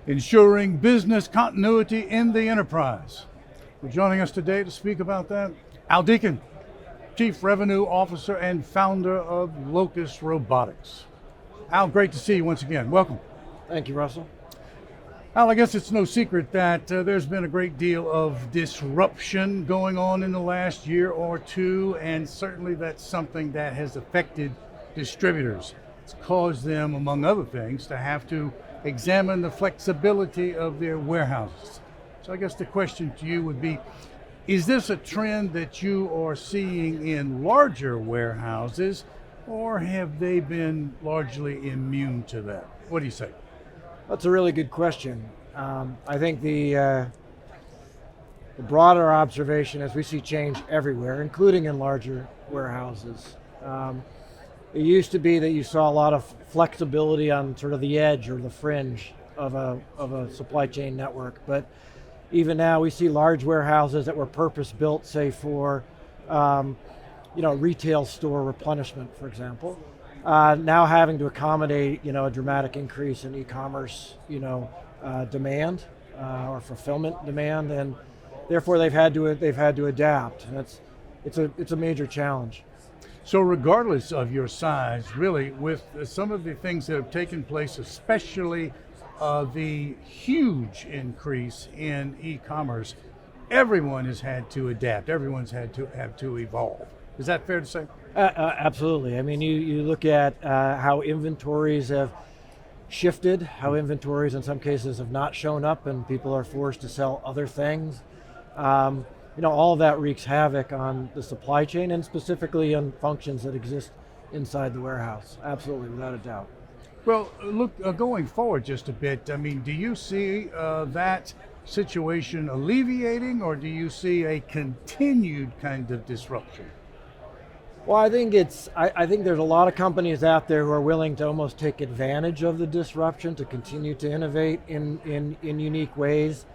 ensuring business continuity in the enterprise. For joining us today to speak about that, Al Dekin, Chief Revenue Officer and founder of Locus Robotics. Al, great to see you once again. Welcome. Thank you, Russell. Al, I guess it's no secret that there's been a great deal of disruption going on in the last year or two, and certainly that's something that has affected distributors. It's caused them, among other things, to have to examine the flexibility of their warehouses. So I guess the question to you would be, is this a trend that you are seeing in larger warehouses, or have they been largely immune to that? What do you say? That's a really good question. I think the broader observation is we see change everywhere, including in larger warehouses. It used to be that you saw a lot of flexibility on sort of the edge or the fringe of a supply chain network, but even now we see large warehouses that were purpose-built, say for retail store replenishment, for example, now having to accommodate a dramatic increase in e-commerce demand or fulfillment demand, and therefore they've had to adapt, and it's a major challenge. So regardless of your size, really, with some of the things that have taken place, especially the huge increase in e-commerce, everyone has had to adapt. Everyone's had to evolve. Is that fair to say? Absolutely. I mean, you look at how inventories have shifted, how inventories in some cases have not shown up, and people are forced to sell other things. All of that wreaks havoc on the supply chain and specifically on functions that exist inside the warehouse. Absolutely, without a doubt. Well, look, going forward just a bit, I mean, do you see that situation alleviating, or do you see a continued kind of disruption? Well, I think there's a lot of companies out there who are willing to almost take advantage of the disruption to continue to innovate in unique ways.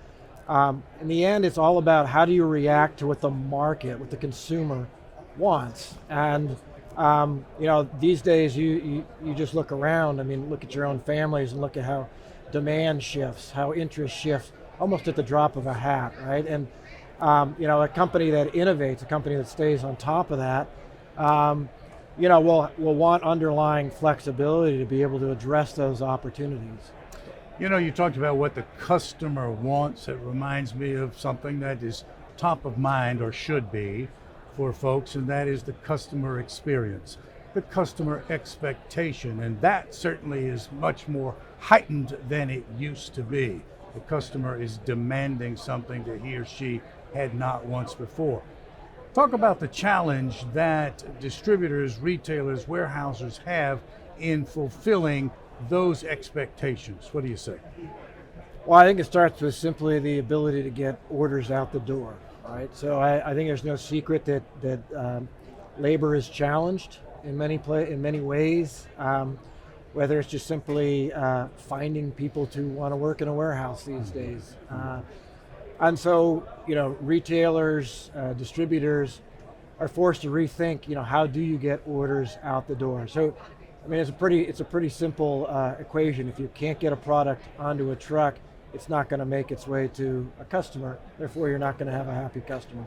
In the end, it's all about how do you react to what the market, what the consumer wants. And these days you just look around. I mean, look at your own families and look at how demand shifts, how interest shifts, almost at the drop of a hat, right? And a company that innovates, a company that stays on top of that, will want underlying flexibility to be able to address those opportunities. You talked about what the customer wants. It reminds me of something that is top of mind, or should be, for folks, and that is the customer experience, the customer expectation, and that certainly is much more heightened than it used to be. The customer is demanding something that he or she had not once before. Talk about the challenge that distributors, retailers, warehouses have in fulfilling those expectations. What do you say? Well, I think it starts with simply the ability to get orders out the door, right? So I think there's no secret that labor is challenged in many ways, whether it's just simply finding people to want to work in a warehouse these days. And so, retailers, distributors are forced to rethink, how do you get orders out the door? So, I mean, it's a pretty simple equation. If you can't get a product onto a truck, it's not going to make its way to a customer. Therefore, you're not going to have a happy customer.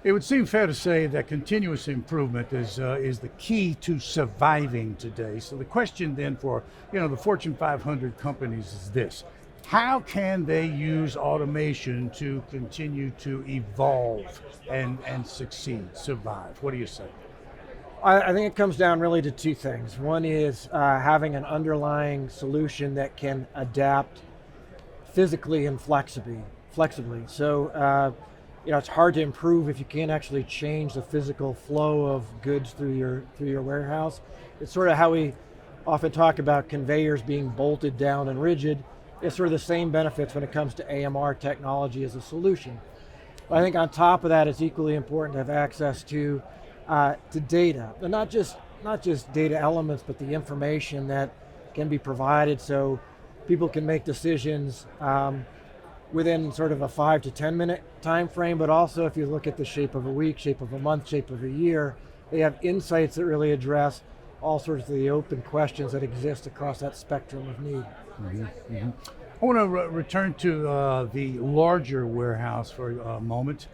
It would seem fair to say that continuous improvement is the key to surviving today. So the question then for the Fortune 500 companies is this: how can they use automation to continue to evolve and succeed, survive? What do you say? I think it comes down really to two things. One is having an underlying solution that can adapt physically and flexibly. So, it's hard to improve if you can't actually change the physical flow of goods through your warehouse. It's sort of how we often talk about conveyors being bolted down and rigid. It's sort of the same benefits when it comes to AMR technology as a solution. But I think on top of that, it's equally important to have access to data, and not just data elements, but the information that can be provided so people can make decisions within sort of a 5 to 10 minute time frame, but also if you look at the shape of a week, shape of a month, shape of a year, they have insights that really address all sorts of the open questions that exist across that spectrum of need. Mm-hmm. Mm-hmm. I want to return to the larger warehouse for a moment.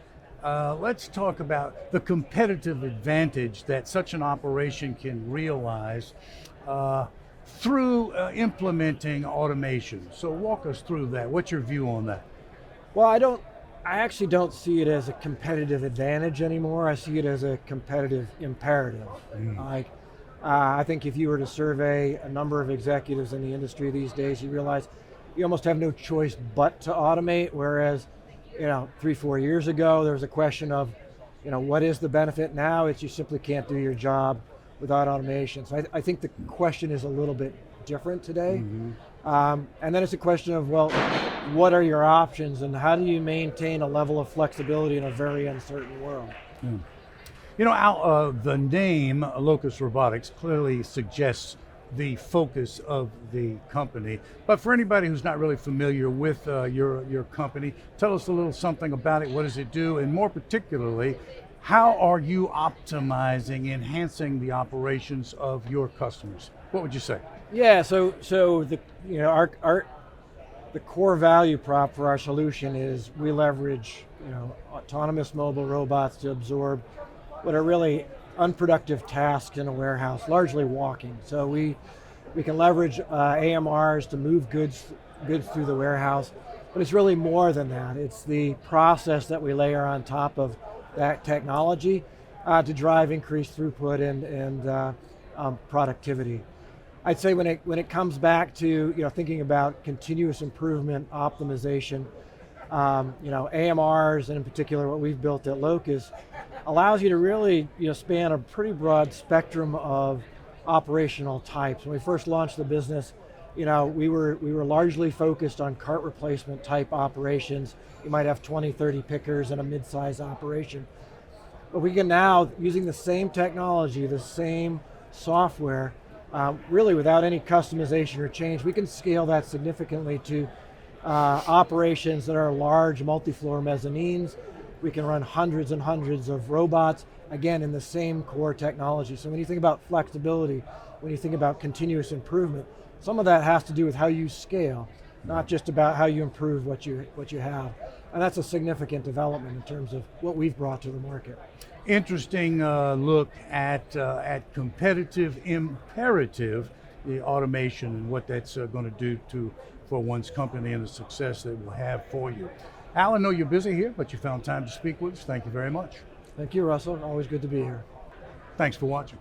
Let's talk about the competitive advantage that such an operation can realize through implementing automation. So walk us through that. What's your view on that? Well, I actually don't see it as a competitive advantage anymore. I see it as a competitive imperative. Like, I think if you were to survey a number of executives in the industry these days, you realize you almost have no choice but to automate, whereas 3-4 years ago, there was a question of, what is the benefit? Now it's you simply can't do your job without automation. So I think the question is a little bit different today. And then it's a question of, well, what are your options and how do you maintain a level of flexibility in a very uncertain world? Al, the name Locus Robotics clearly suggests the focus of the company. But for anybody who's not really familiar with your company, tell us a little something about it. What does it do? And more particularly, how are you optimizing, enhancing the operations of your customers? What would you say? Yeah, so the the core value prop for our solution is we leverage autonomous mobile robots to absorb what are really unproductive tasks in a warehouse, largely walking. So we can leverage AMRs to move goods through the warehouse, but it's really more than that. It's the process that we layer on top of that technology to drive increased throughput and productivity. I'd say when it comes back to thinking about continuous improvement, optimization, AMRs, and in particular what we've built at Locus, allows you to really span a pretty broad spectrum of operational types. When we first launched the business, we were largely focused on cart replacement type operations. You might have 20, 30 pickers in a mid-size operation. But we can now, using the same technology, the same software, really without any customization or change, we can scale that significantly to operations that are large multi-floor mezzanines. We can run hundreds and hundreds of robots, again, in the same core technology. So when you think about flexibility, when you think about continuous improvement, some of that has to do with how you scale, not just about how you improve what you have. And that's a significant development in terms of what we've brought to the market. Interesting look at competitive imperative, the automation and what that's going to do for one's company and the success that it will have for you. Al, I know you're busy here, but you found time to speak with us. Thank you very much. Thank you, Russell. Always good to be here. Thanks for watching.